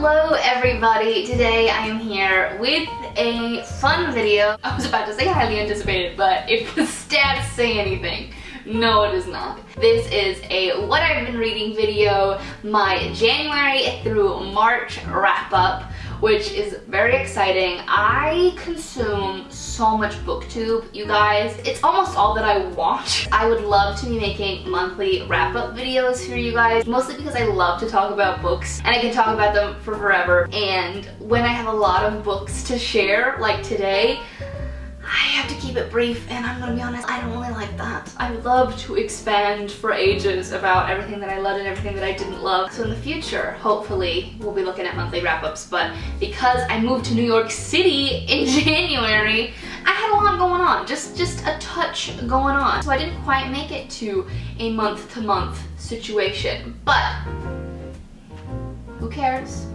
Hello everybody, today I am here with a fun video. I was about to say highly anticipated, but if the stats say anything, no it is not. This is a what I've been reading video, my January through March wrap up, which is very exciting. I consume so much booktube, you guys. It's almost all that I watch. I would love to be making monthly wrap-up videos for you guys, mostly because I love to talk about books and I can talk about them for forever. And when I have a lot of books to share, like today, I have to keep it brief, and I'm gonna be honest, I don't really like that. I would love to expand for ages about everything that I loved and everything that I didn't love. So in the future, hopefully, we'll be looking at monthly wrap-ups, but because I moved to New York City in January, I had a lot going on, just a touch going on. So I didn't quite make it to a month-to-month situation, but who cares?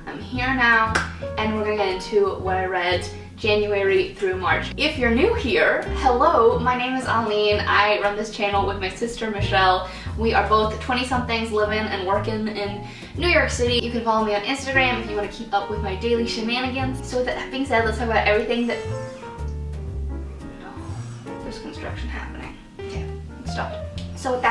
I'm here now, and we're gonna get into what I read January through March. If you're new here, hello, my name is Aline. I run this channel with my sister Michelle. We are both 20-somethings living and working in New York City. You can follow me on Instagram if you want to keep up with my daily shenanigans. So with that being said, let's talk about everything that... No, there's construction happening. Okay, stop. So with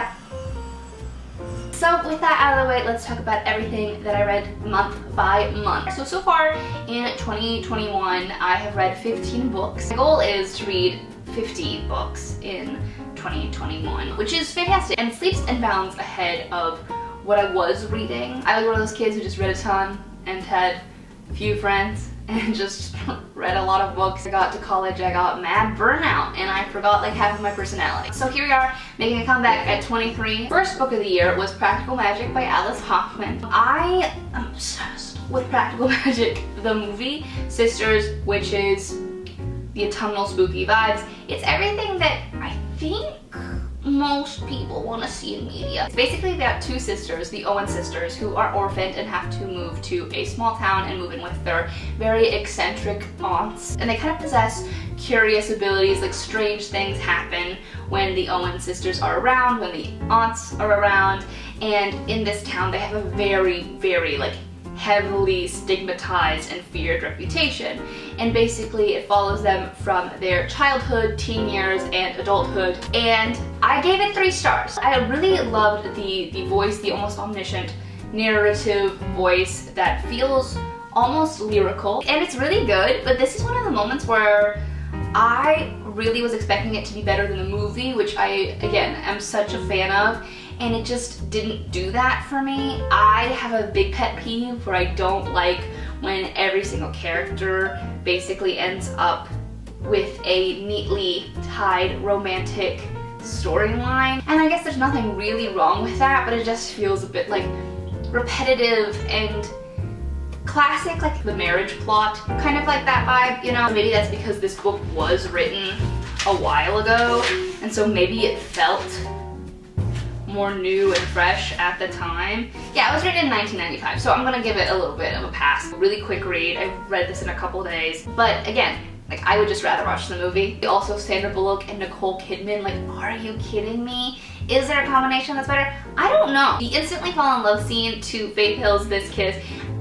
that out of the way, let's talk about everything that I read month by month. So far in 2021, I have read 15 books. My goal is to read 50 books in 2021, which is fantastic and leaps and bounds ahead of what I was reading. I was one of those kids who just read a ton and had a few friends and just read a lot of books. I got to college, I got mad burnout, and I forgot like half of my personality. So here we are, making a comeback at 23. First book of the year was Practical Magic by Alice Hoffman. I am obsessed with Practical Magic, the movie, sisters, witches, the autumnal spooky vibes. It's everything that I think most people want to see in media. It's basically about two sisters, the Owen sisters, who are orphaned and have to move to a small town and move in with their very eccentric aunts. And they kind of possess curious abilities, like strange things happen when the Owen sisters are around, when the aunts are around, and in this town they have a very, very like heavily stigmatized and feared reputation. And basically it follows them from their childhood, teen years, and adulthood. And I gave it 3 stars. I really loved the voice, the almost omniscient narrative voice that feels almost lyrical. And it's really good, but this is one of the moments where I really was expecting it to be better than the movie, which I, again, am such a fan of. And it just didn't do that for me. I have a big pet peeve where I don't like when every single character basically ends up with a neatly tied romantic storyline. And I guess there's nothing really wrong with that, but it just feels a bit like repetitive and classic, like the Marriage plot, kind of like that vibe, you know? Maybe that's because this book was written a while ago, and so maybe it felt more new and fresh at the time. Yeah, it was written in 1995, so I'm gonna give it a little bit of a pass. Really quick read. I read this in a couple days, but again, like I would just rather watch the movie. Also, Sandra Bullock and Nicole Kidman, like, are you kidding me? Is there a combination that's better? I don't know. The instantly fall in love scene to Faith Hill's This Kiss,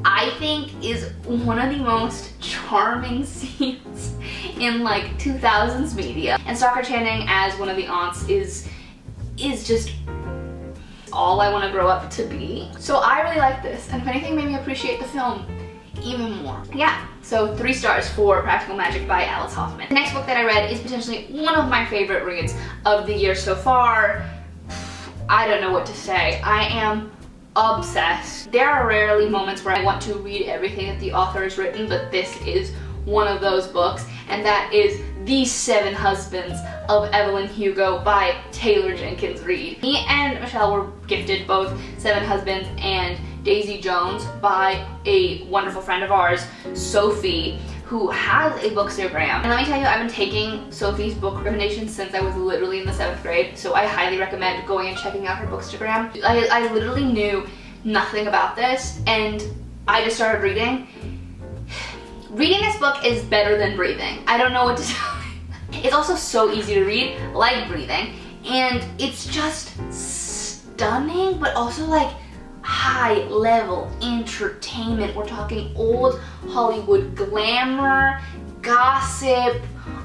I think is one of the most charming scenes in like 2000s media. And Stockard Channing as one of the aunts is just all I want to grow up to be. So I really like this, and if anything made me appreciate the film even more. Yeah, so 3 stars for Practical Magic by Alice Hoffman. The next book that I read is potentially one of my favorite reads of the year so far. I don't know what to say. I am obsessed. There are rarely moments where I want to read everything that the author has written, but this is one of those books, and that is The 7 Husbands of Evelyn Hugo by Taylor Jenkins Reid. Me and Michelle were gifted both 7 Husbands and Daisy Jones by a wonderful friend of ours, Sophie, who has a bookstagram. And let me tell you, I've been taking Sophie's book recommendations since I was literally in the 7th grade, so I highly recommend going and checking out her bookstagram. I literally knew nothing about this, and I just started reading. Reading this book is better than breathing. I don't know what to tell you. It's also so easy to read, like breathing, and it's just stunning, but also like high level entertainment. We're talking old Hollywood glamour, gossip,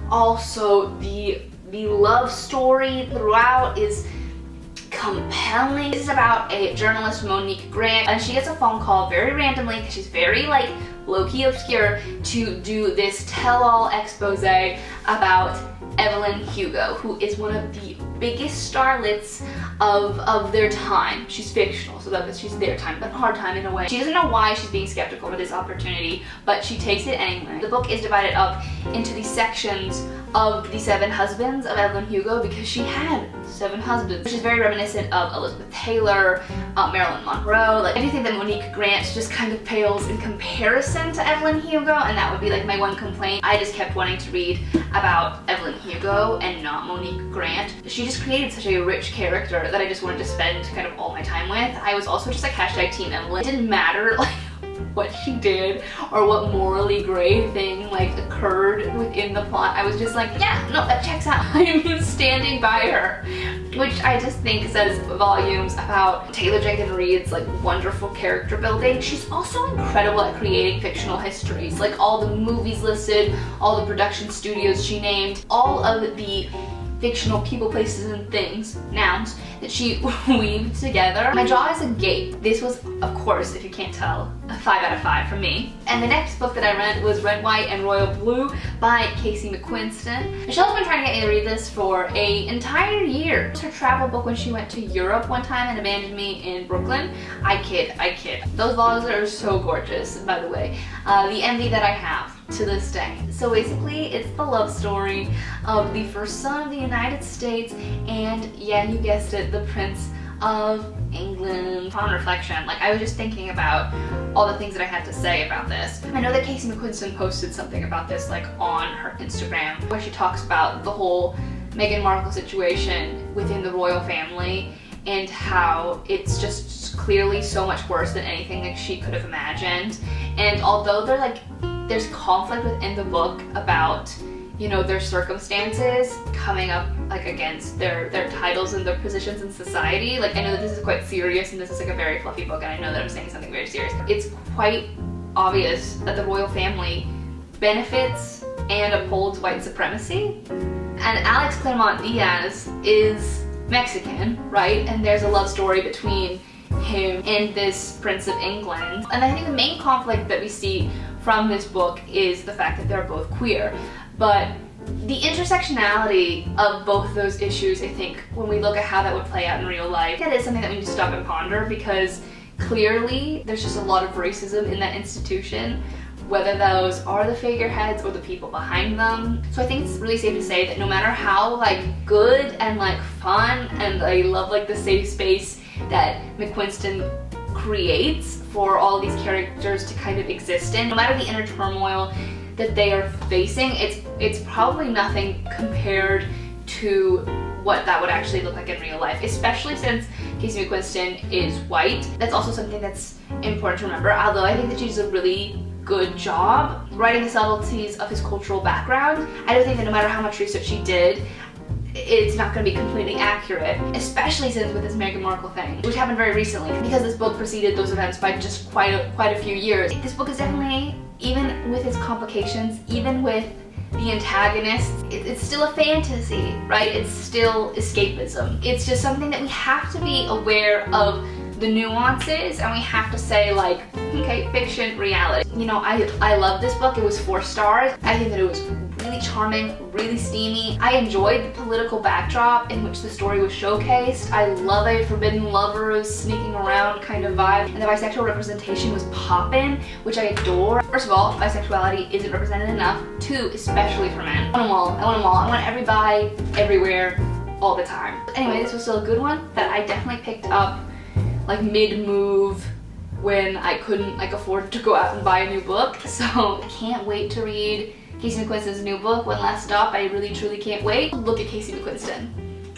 also the love story throughout is compelling. This is about a journalist, Monique Grant, and she gets a phone call very randomly because she's very like low-key obscure to do this tell-all expose about Evelyn Hugo, who is one of the biggest starlets of their time. She's fictional, so that she's their time, but hard time in a way. She doesn't know why she's being skeptical for this opportunity, but she takes it anyway. The book is divided up into these sections of the 7 husbands of Evelyn Hugo because she had 7 husbands, which is very reminiscent of Elizabeth Taylor, Marilyn Monroe. Like anything that Monique Grant just kind of pales in comparison to Evelyn Hugo, and that would be like my one complaint. I just kept wanting to read about Evelyn Hugo and not Monique Grant. She just created such a rich character that I just wanted to spend kind of all my time with. I was also just like hashtag Team Evelyn. It didn't matter like what she did or what morally gray thing like occurred within the plot. I was just like, yeah, no, that checks out. I'm standing by her, which I just think says volumes about Taylor Jenkins Reid's like wonderful character building. She's also incredible at creating fictional histories, like all the movies listed, all the production studios she named, all of the fictional people, places, and things, nouns, that she weaved together. My jaw is agape. This was, of course, if you can't tell, a 5 out of 5 for me. And the next book that I read was Red, White, and Royal Blue by Casey McQuiston. Michelle's been trying to get me to read this for an entire year. It's her travel book when she went to Europe one time and abandoned me in Brooklyn. I kid. Those vlogs are so gorgeous, by the way. The envy that I have to this day. So basically, it's the love story of the first son of the United States and, yeah, you guessed it, the Prince of England. Upon reflection, like I was just thinking about all the things that I had to say about this. I know that Casey McQuiston posted something about this like on her Instagram where she talks about the whole Meghan Markle situation within the royal family and how it's just clearly so much worse than anything that she could have imagined. And although there's conflict within the book about, you know, their circumstances coming up like against their titles and their positions in society. Like I know that this is quite serious and this is like a very fluffy book and I know that I'm saying something very serious. It's quite obvious that the royal family benefits and upholds white supremacy. And Alex Claremont Diaz is Mexican, right? And there's a love story between him and this Prince of England. And I think the main conflict that we see from this book is the fact that they're both queer. But the intersectionality of both those issues, I think, when we look at how that would play out in real life, that is something that we need to stop and ponder because clearly there's just a lot of racism in that institution, whether those are the figureheads or the people behind them. So I think it's really safe to say that no matter how like good and like fun and I love like the safe space that McQuiston creates for all these characters to kind of exist in, no matter the inner turmoil that they are facing, it's probably nothing compared to what that would actually look like in real life, especially since Casey McQuiston is white. That's also something that's important to remember, although I think that she does a really good job writing the subtleties of his cultural background. I don't think that no matter how much research she did, it's not going to be completely accurate, especially since with this Meghan Markle thing, which happened very recently, because this book preceded those events by just quite a few years. This book is definitely, even with its complications, even with the antagonist, it's still a fantasy, right? It's still escapism. It's just something that we have to be aware of the nuances and we have to say like, okay, fiction, reality. You know, I love this book. It was 4 stars. I think that it was really charming, really steamy. I enjoyed the political backdrop in which the story was showcased. I love a forbidden lovers sneaking around kind of vibe, and the bisexual representation was poppin', which I adore. First of all, bisexuality isn't represented enough. 2, especially for men. I want them all. I want them all. I want every bi, everywhere, all the time. Anyway, this was still a good one that I definitely picked up like mid-move when I couldn't like afford to go out and buy a new book. So I can't wait to read Casey McQuiston's new book, One Last Stop. I really truly can't wait. Look at Casey McQuiston.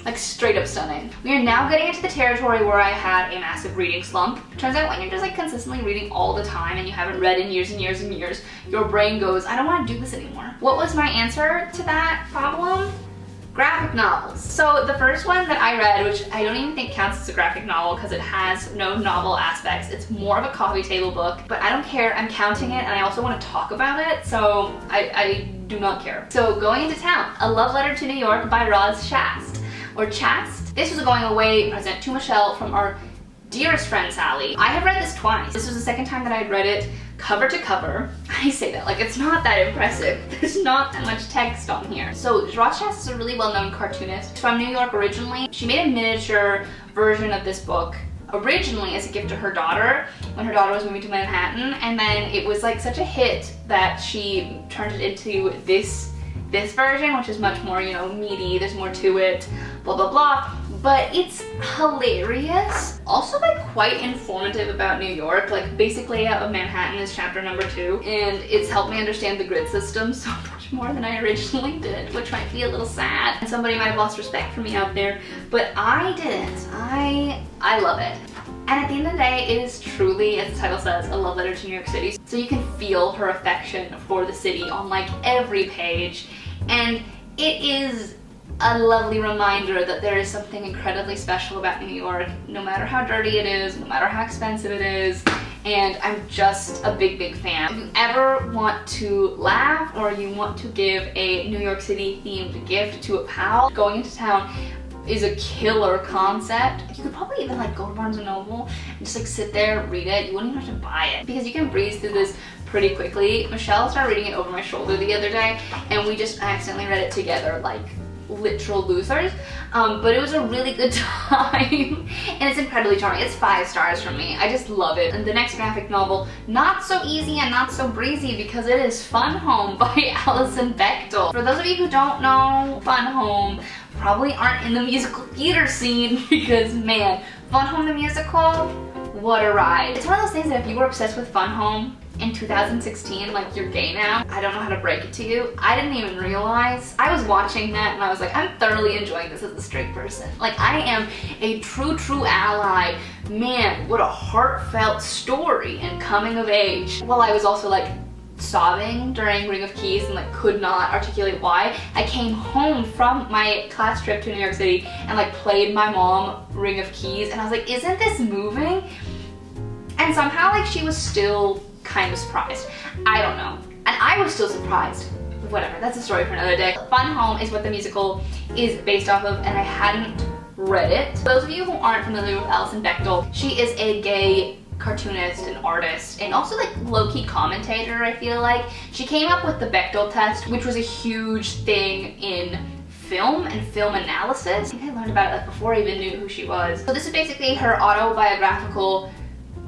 Like straight up stunning. We are now getting into the territory where I had a massive reading slump. Turns out when you're just like consistently reading all the time and you haven't read in years and years and years, your brain goes, I don't want to do this anymore. What was my answer to that problem? graphic novels. So the first one that I read, which I don't even think counts as a graphic novel because it has no novel aspects, it's more of a coffee table book, but I don't care, I'm counting it and I also want to talk about it, so I do not care. So Going into Town, A Love Letter to New York by Roz Chast, or Chast. This was a going away present to Michelle from our dearest friend Sally. I have read this twice. This was the second time that I had read it cover to cover. I say that like it's not that impressive. There's not that much text on here. So Roz Chast is a really well-known cartoonist from New York originally. She made a miniature version of this book originally as a gift to her daughter when her daughter was moving to Manhattan, and then it was like such a hit that she turned it into this version, which is much more, you know, meaty, there's more to it, blah blah blah. But it's hilarious. Also like quite informative about New York. Like basic layout of Manhattan is chapter number 2, and it's helped me understand the grid system so much more than I originally did, which might be a little sad. And somebody might have lost respect for me out there, but I didn't. I love it. And at the end of the day, it is truly, as the title says, a love letter to New York City. So you can feel her affection for the city on like every page. And it is a lovely reminder that there is something incredibly special about New York, no matter how dirty it is, no matter how expensive it is. And I'm just a big fan. If you ever want to laugh or you want to give a New York City themed gift to a pal, Going into Town is a killer concept. You could probably even like go to Barnes & Noble and just like sit there, read it. You wouldn't even have to buy it because you can breeze through this pretty quickly. Michelle started reading it over my shoulder the other day and we just accidentally read it together like literal losers, but it was a really good time and it's incredibly charming. It's 5 stars from me. I just love it. And the next graphic novel, not so easy and not so breezy because it is Fun Home by Alison Bechdel. For those of you who don't know, Fun Home probably aren't in the musical theater scene because man, Fun Home the musical, what a ride. It's one of those things that if you were obsessed with Fun Home in 2016, like you're gay now, I don't know how to break it to you. I didn't even realize. I was watching that and I was like, I'm thoroughly enjoying this as a straight person. Like I am a true ally. Man, what a heartfelt story and coming of age. While I was also like sobbing during Ring of Keys and like could not articulate why, I came home from my class trip to New York City and like played my mom Ring of Keys and I was like, isn't this moving? And somehow like she was still kind of surprised. I don't know. And I was still surprised. Whatever, that's a story for another day. Fun Home is what the musical is based off of and I hadn't read it. For those of you who aren't familiar with Alison Bechdel, she is a gay cartoonist and artist and also like low-key commentator, I feel like. She came up with the Bechdel test, which was a huge thing in film and film analysis. I think I learned about it like before I even knew who she was. So this is basically her autobiographical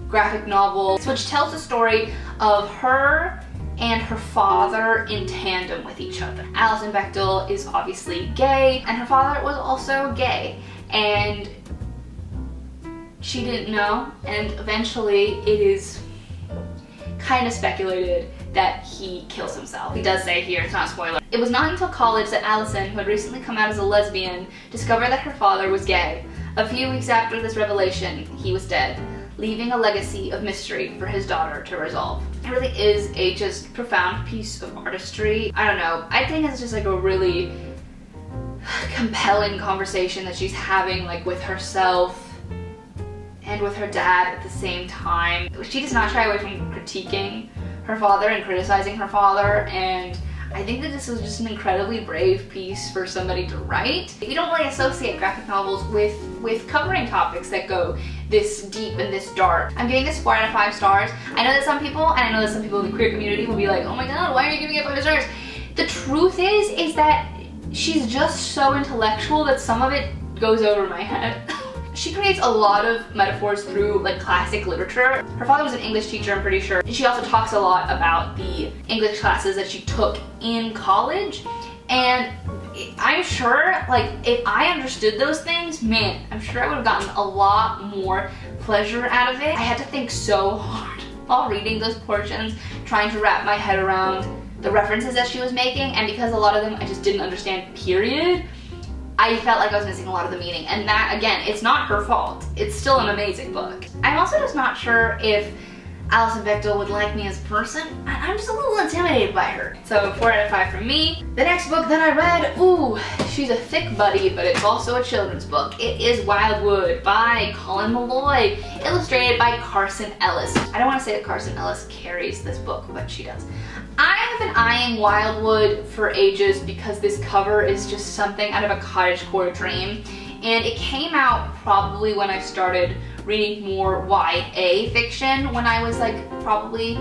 graphic novel, which tells the story of her and her father in tandem with each other. Alison Bechdel is obviously gay, and her father was also gay, and she didn't know, and eventually it is kind of speculated that he kills himself. He does say here, it's not a spoiler. It was not until college that Alison, who had recently come out as a lesbian, discovered that her father was gay. A few weeks after this revelation, he was dead, leaving a legacy of mystery for his daughter to resolve. It really is a just profound piece of artistry. I don't know, I think it's just like a really compelling conversation that she's having like with herself and with her dad at the same time. She does not shy away from critiquing her father and criticizing her father, and I think that this was just an incredibly brave piece for somebody to write. We don't really associate graphic novels with covering topics that go this deep and this dark. I'm giving this 4 out of 5 stars. I know that some people, and I know that some people in the queer community will be like, oh my god, why are you giving it 5 stars? The truth is that she's just so intellectual that some of it goes over my head. She creates a lot of metaphors through like classic literature. Her father was an English teacher, I'm pretty sure. She also talks a lot about the English classes that she took in college. And I'm sure, like, if I understood those things, man, I'm sure I would have gotten a lot more pleasure out of it. I had to think so hard while reading those portions, trying to wrap my head around the references that she was making, and because a lot of them I just didn't understand, period, I felt like I was missing a lot of the meaning. And that, again, it's not her fault. It's still an amazing book. I'm also just not sure if Alison Bechdel would like me as a person. I'm just a little intimidated by her. So 4 out of 5 from me. The next book that I read, ooh, she's a thick buddy, but it's also a children's book. It is Wildwood by Colin Malloy, illustrated by Carson Ellis. I don't want to say that Carson Ellis carries this book, but she does. I have been eyeing Wildwood for ages because this cover is just something out of a cottagecore dream. And it came out probably when I started reading more YA fiction, when I was like probably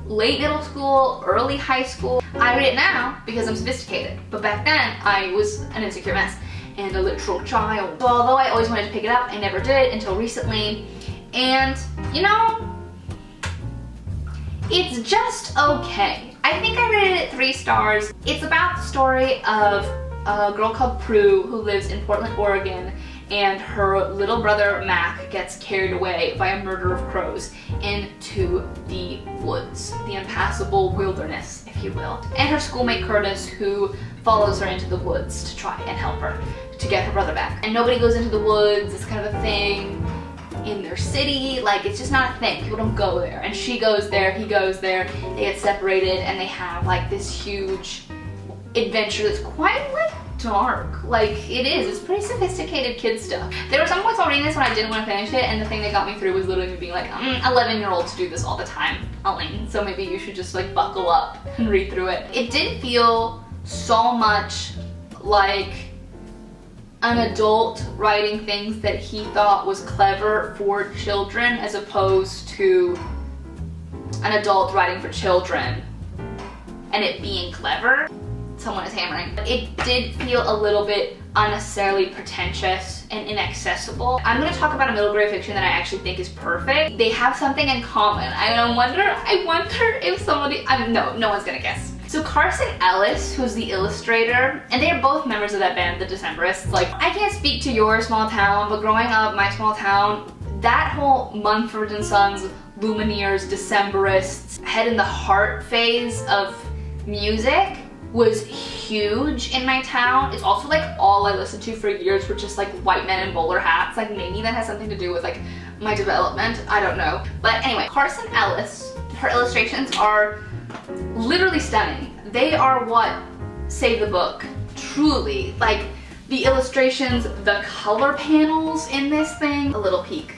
late middle school, early high school. I read it now because I'm sophisticated, but back then I was an insecure mess and a literal child. So although I always wanted to pick it up, I never did until recently. And you know, it's just okay. I think I rated it 3 stars. It's about the story of a girl called Prue who lives in Portland, Oregon, and her little brother Mac gets carried away by a murder of crows into the woods, the impassable wilderness, if you will. And her schoolmate Curtis, who follows her into the woods to try and help her to get her brother back. And nobody goes into the woods. It's kind of a thing in their city, like it's just not a thing. People don't go there. And she goes there, he goes there, they get separated, and they have like this huge adventure that's quite like dark. Like it is. It's pretty sophisticated kid stuff. There were some points while reading this when I didn't want to finish it, and the thing that got me through was literally me being like, 11-year-olds do this all the time, Aline, so maybe you should just like buckle up and read through it. It did feel so much like an adult writing things that he thought was clever for children as opposed to an adult writing for children and it being clever. Someone is hammering. But it did feel a little bit unnecessarily pretentious and inaccessible. I'm going to talk about a middle grade fiction that I actually think is perfect. They have something in common. I wonder if somebody, no one's gonna guess. So Carson Ellis, who's the illustrator, and they are both members of that band, the Decemberists. Like, I can't speak to your small town, but growing up, my small town, that whole Mumford & Sons, Lumineers, Decemberists, head in the heart phase of music was huge in my town. It's also like all I listened to for years were just like white men in bowler hats. Like maybe that has something to do with like my development, I don't know. But anyway, Carson Ellis, her illustrations are literally stunning. They are what save the book, truly. Like the illustrations, the color panels in this thing, a little peek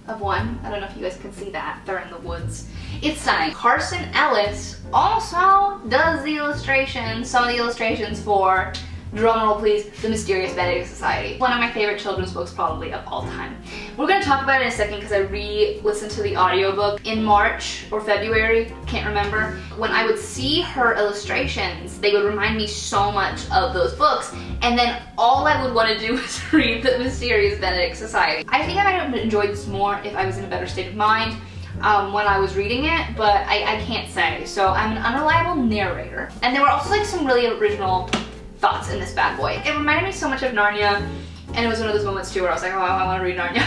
of one. I don't know if you guys can see that, they're in the woods. It's stunning. Carson Ellis also does the illustrations, some of the illustrations for, drumroll please, The Mysterious Benedict Society. One of my favorite children's books probably of all time. We're going to talk about it in a second because I re-listened to the audiobook in March or February, can't remember. When I would see her illustrations, they would remind me so much of those books, and then all I would want to do was read The Mysterious Benedict Society. I think I might have enjoyed this more if I was in a better state of mind when I was reading it, but I can't say. So I'm an unreliable narrator. And there were also like some really original thoughts in this bad boy. It reminded me so much of Narnia, and it was one of those moments too where I was like, oh, I want to read Narnia.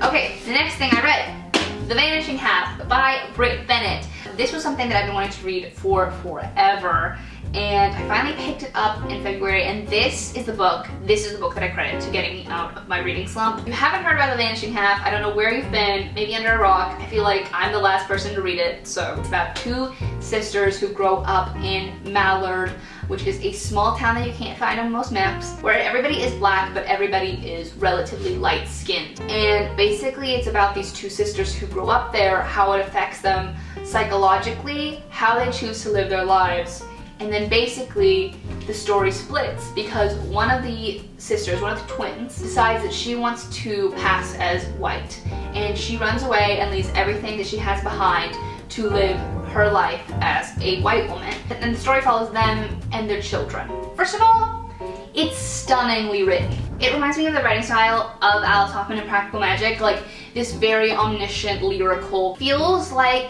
Okay, the next thing I read, The Vanishing Half by Britt Bennett. This was something that I've been wanting to read for forever, and I finally picked it up in February, and this is the book that I credit to getting me out of my reading slump. If you haven't heard about The Vanishing Half, I don't know where you've been, maybe under a rock. I feel like I'm the last person to read it. So it's about 2 sisters who grow up in Mallard, which is a small town that you can't find on most maps, where everybody is black, but everybody is relatively light-skinned. And basically it's about these 2 sisters who grow up there, how it affects them psychologically, how they choose to live their lives. And then basically the story splits because one of the sisters, one of the twins, decides that she wants to pass as white. And she runs away and leaves everything that she has behind to live her life as a white woman. And the story follows them and their children. First of all, it's stunningly written. It reminds me of the writing style of Alice Hoffman in Practical Magic, like this very omniscient, lyrical, feels like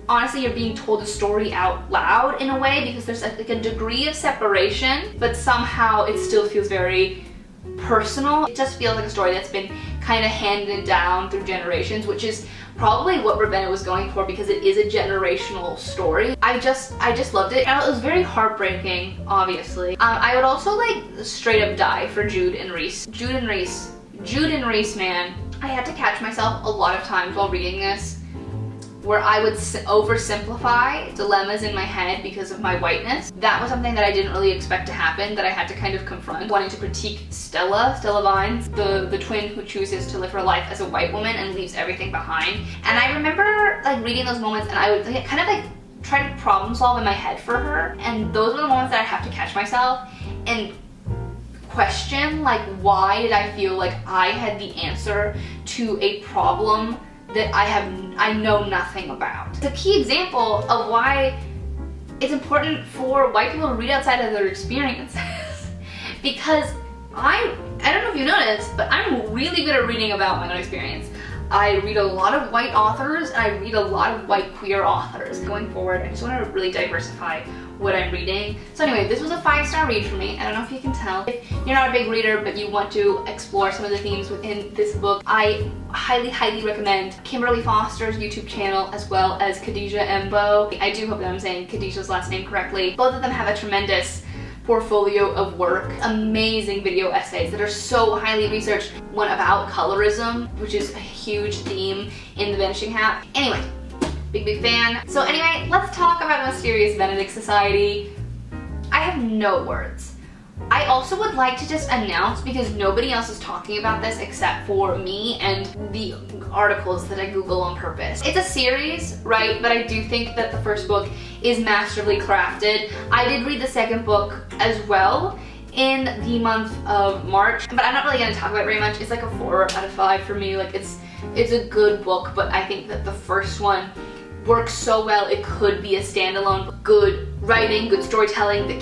honestly you're being told a story out loud in a way, because there's like a degree of separation, but somehow it still feels very personal. It just feels like a story that's been kind of handed down through generations, which is probably what Britt Bennett was going for because it is a generational story. I just loved it. And it was very heartbreaking, obviously. I would also like straight up die for Jude and Reese. Jude and Reese, man. I had to catch myself a lot of times while reading this where I would oversimplify dilemmas in my head because of my whiteness. That was something that I didn't really expect to happen, that I had to kind of confront. Wanting to critique Stella Vines, the twin who chooses to live her life as a white woman and leaves everything behind. And I remember like reading those moments, and I would like, kind of like try to problem solve in my head for her. And those were the moments that I have to catch myself and question, like, why did I feel like I had the answer to a problem that I know nothing about. The key example of why it's important for white people to read outside of their experiences because I don't know if you noticed, but I'm really good at reading about my own experience. I read a lot of white authors and I read a lot of white queer authors. Going forward, I just want to really diversify what I'm reading. So anyway, this was a 5-star read for me. I don't know if you can tell. If you're not a big reader but you want to explore some of the themes within this book, I highly recommend Kimberly Foster's YouTube channel as well as Khadija Embo. I do hope that I'm saying Khadijah's last name correctly. Both of them have a tremendous portfolio of work, amazing video essays that are so highly researched. One about colorism, which is a huge theme in the Vanishing hat. Anyway, big fan. So anyway, let's talk about Mysterious Benedict Society. I have no words. I also would like to just announce, because nobody else is talking about this except for me and the articles that I Google on purpose. It's a series, right? But I do think that the first book is masterfully crafted. I did read the second book as well in the month of March, but I'm not really gonna talk about it very much. It's like a 4 out of 5 for me. Like it's a good book, but I think that the first one works so well it could be a standalone. Good writing, good storytelling, the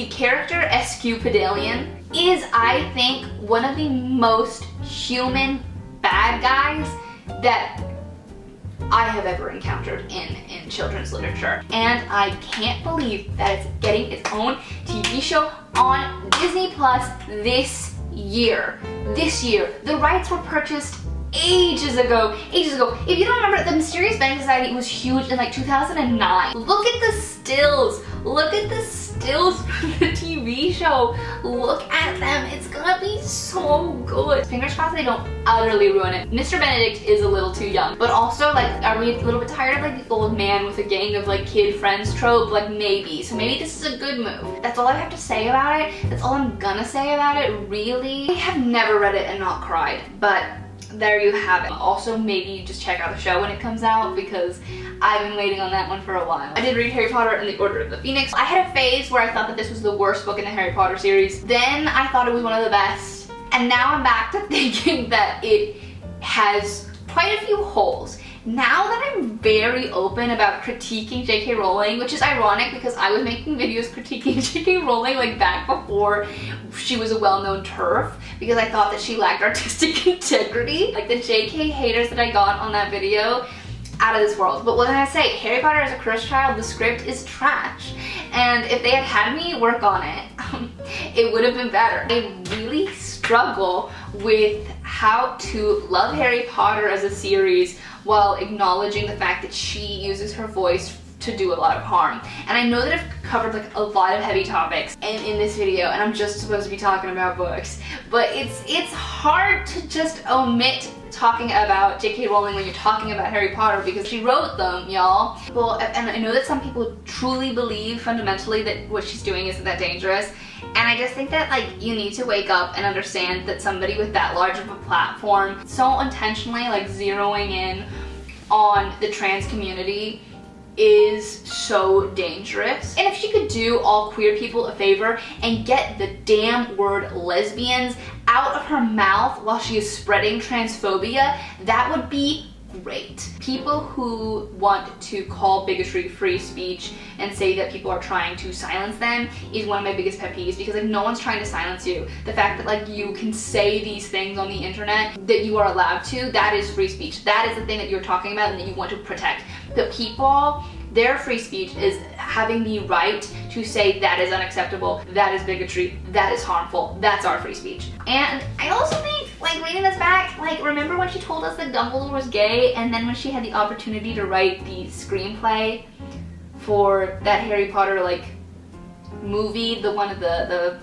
character Escupidalian is, I think, one of the most human bad guys that I have ever encountered in children's literature. And I can't believe that it's getting its own TV show on Disney Plus this year. The rights were purchased ages ago. If you don't remember, the Mysterious Benedict Society was huge in like 2009. Look at the stills. Look at the stills from the TV show. Look at them. It's gonna be so good. Fingers crossed they don't utterly ruin it. Mr. Benedict is a little too young, but also, like, are we a little bit tired of like the old man with a gang of like kid friends trope? Like maybe. So maybe this is a good move. That's all I have to say about it. That's all I'm gonna say about it, really. I have never read it and not cried, but there you have it. Also, maybe just check out the show when it comes out, because I've been waiting on that one for a while. I did read Harry Potter and the Order of the Phoenix. I had a phase where I thought that this was the worst book in the Harry Potter series. Then I thought it was one of the best. And now I'm back to thinking that it has quite a few holes. Now that I'm very open about critiquing J.K. Rowling, which is ironic because I was making videos critiquing J.K. Rowling like back before she was a well-known TERF, because I thought that she lacked artistic integrity. Like the J.K. haters that I got on that video, out of this world. But what can I say? Harry Potter is a cursed child. The script is trash. And if they had had me work on it, it would have been better. I really struggle with how to love Harry Potter as a series while acknowledging the fact that she uses her voice to do a lot of harm. And I know that I've covered like a lot of heavy topics in this video, and I'm just supposed to be talking about books, but it's hard to just omit talking about J.K. Rowling when you're talking about Harry Potter, because she wrote them, y'all. Well, and I know that some people truly believe fundamentally that what she's doing isn't that dangerous, and I just think that like you need to wake up and understand that somebody with that large of a platform so intentionally like zeroing in on the trans community is so dangerous. And if she could do all queer people a favor and get the damn word lesbians out of her mouth while she is spreading transphobia, that would be great. People who want to call bigotry free speech and say that people are trying to silence them is one of my biggest pet peeves, because like no one's trying to silence you. The fact that like you can say these things on the internet that you are allowed to, that is free speech. That is the thing that you're talking about and that you want to protect. The people, their free speech is having the right to say that is unacceptable, that is bigotry, that is harmful. That's our free speech. And I also think, like reading this back, like remember when she told us that Dumbledore was gay, and then when she had the opportunity to write the screenplay for that Harry Potter like movie, the one of the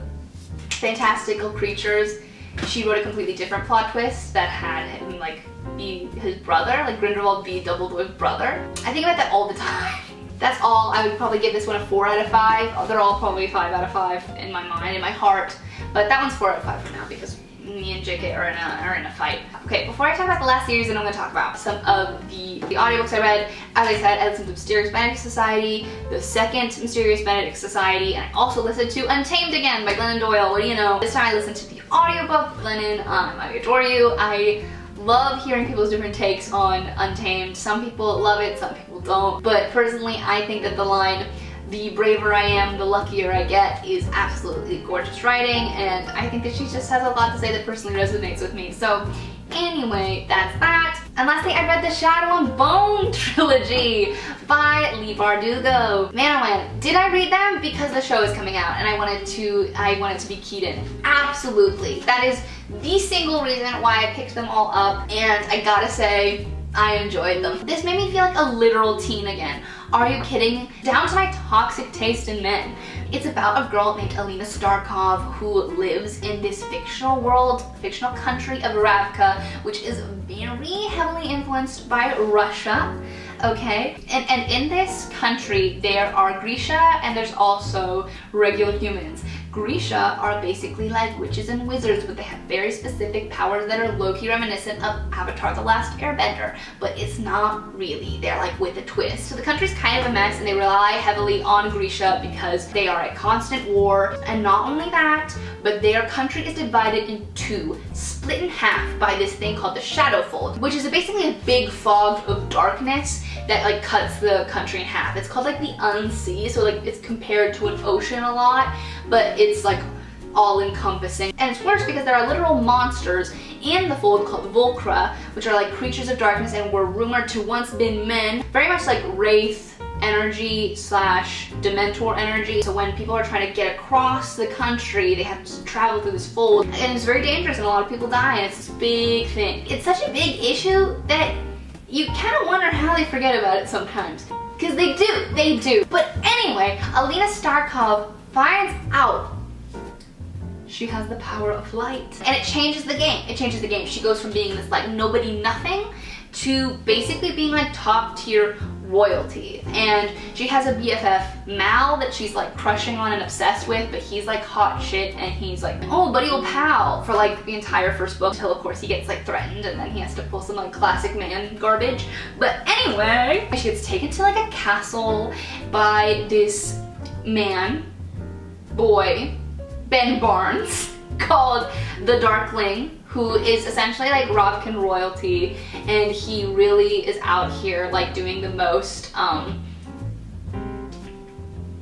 fantastical creatures, she wrote a completely different plot twist that had him like be his brother, like Grindelwald be Dumbledore's brother. I think about that all the time. That's all. I would probably give this one a 4 out of 5. They're all probably 5 out of 5 in my mind, in my heart. But that one's 4 out of 5 for now because me and JK are in a fight. Okay, before I talk about the last series, then I'm going to talk about some of the audiobooks I read. As I said, I listened to Mysterious Benedict Society, the second Mysterious Benedict Society, and I also listened to Untamed again by Glennon Doyle. What do you know? This time I listened to the audiobook. Glennon, I adore you. I love hearing people's different takes on Untamed. Some people love it, some people don't. But personally, I think that the line, "The braver I am, the luckier I get," is absolutely gorgeous writing, and I think that she just has a lot to say that personally resonates with me. So anyway, that's that. And lastly, I read the Shadow and Bone trilogy by Leigh Bardugo. Man, oh man, did I read them because the show is coming out and I wanted to be keyed in? Absolutely. That is the single reason why I picked them all up, and I gotta say, I enjoyed them. This made me feel like a literal teen again. Are you kidding? Down to my toxic taste in men. It's about a girl named Alina Starkov who lives in this fictional world, fictional country of Ravka, which is very heavily influenced by Russia. Okay, and in this country there are Grisha and there's also regular humans. Grisha are basically like witches and wizards, but they have very specific powers that are low-key reminiscent of Avatar: The Last Airbender, but it's not really. They're like with a twist. So the country's kind of a mess and they rely heavily on Grisha because they are at constant war. And not only that, but their country is divided in two, split in half by this thing called the Shadowfold, which is basically a big fog of darkness that like cuts the country in half. It's called like the Unsea, so like it's compared to an ocean a lot, but it's like all-encompassing. And it's worse because there are literal monsters in the fold called Volcra, which are like creatures of darkness and were rumored to once been men, very much like Wraith energy slash Dementor energy. So when people are trying to get across the country, they have to travel through this fold, and it's very dangerous and a lot of people die, and it's this big thing. It's such a big issue that you kind of wonder how they forget about it sometimes. Because they do. But anyway, Alina Starkov finds out she has the power of light. And it changes the game. It changes the game. She goes from being this like nobody nothing to basically being like top tier royalty. And she has a BFF, Mal, that she's like crushing on and obsessed with, but he's like hot shit and he's like, oh, buddy old pal, for like the entire first book, until of course he gets like threatened and then he has to pull some like classic man garbage. But anyway, she gets taken to like a castle by this boy, Ben Barnes, called the Darkling, who is essentially like Ravkan royalty, and he really is out here like doing the most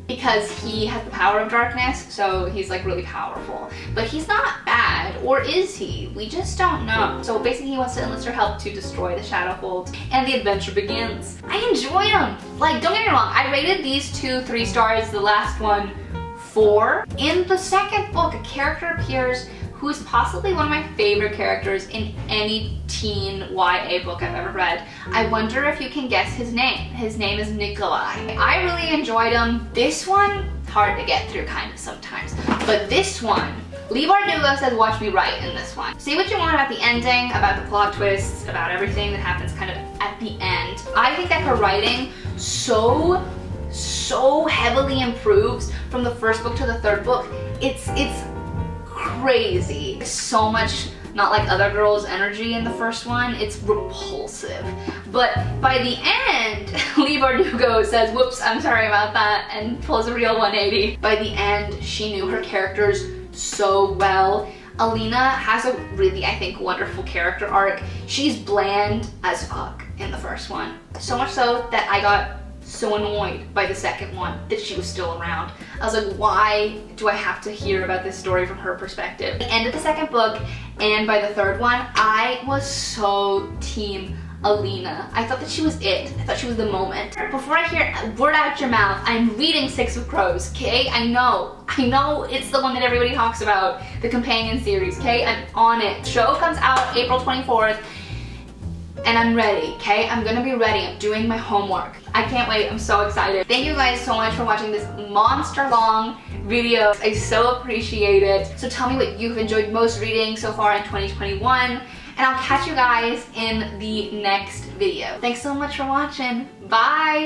because he has the power of darkness, so he's like really powerful. But he's not bad, or is he? We just don't know. So basically he wants to enlist her help to destroy the Shadowfold, and the adventure begins. I enjoyed them. Like, don't get me wrong, I rated these 2 3 stars, the last one 4. In the second book, a character appears who is possibly one of my favorite characters in any teen YA book I've ever read. I wonder if you can guess his name. His name is Nikolai. I really enjoyed him. This one, hard to get through kind of sometimes. But this one, Leigh Bardugo says watch me write in this one. Say what you want about the ending, about the plot twists, about everything that happens kind of at the end. I think that her writing so heavily improves from the first book to the third book. It's crazy. So much not like other girls' energy in the first one. It's repulsive. But by the end, Leigh Bardugo says, whoops, I'm sorry about that, and pulls a real 180. By the end, she knew her characters so well. Alina has a really, I think, wonderful character arc. She's bland as fuck in the first one. So much so that I got so annoyed by the second one that she was still around. I was like, why do I have to hear about this story from her perspective? At the end of the second book and by the third one, I was so team Alina. I thought that she was it. I thought she was the moment. Before I hear a word out your mouth, I'm reading Six of Crows, okay? I know it's the one that everybody talks about, the companion series, okay? I'm on it. The show comes out April 24th. And I'm ready, okay? I'm gonna be ready. I'm doing my homework. I can't wait. I'm so excited. Thank you guys so much for watching this monster-long video. I so appreciate it. So tell me what you've enjoyed most reading so far in 2021. and I'll catch you guys in the next video. Thanks so much for watching. Bye!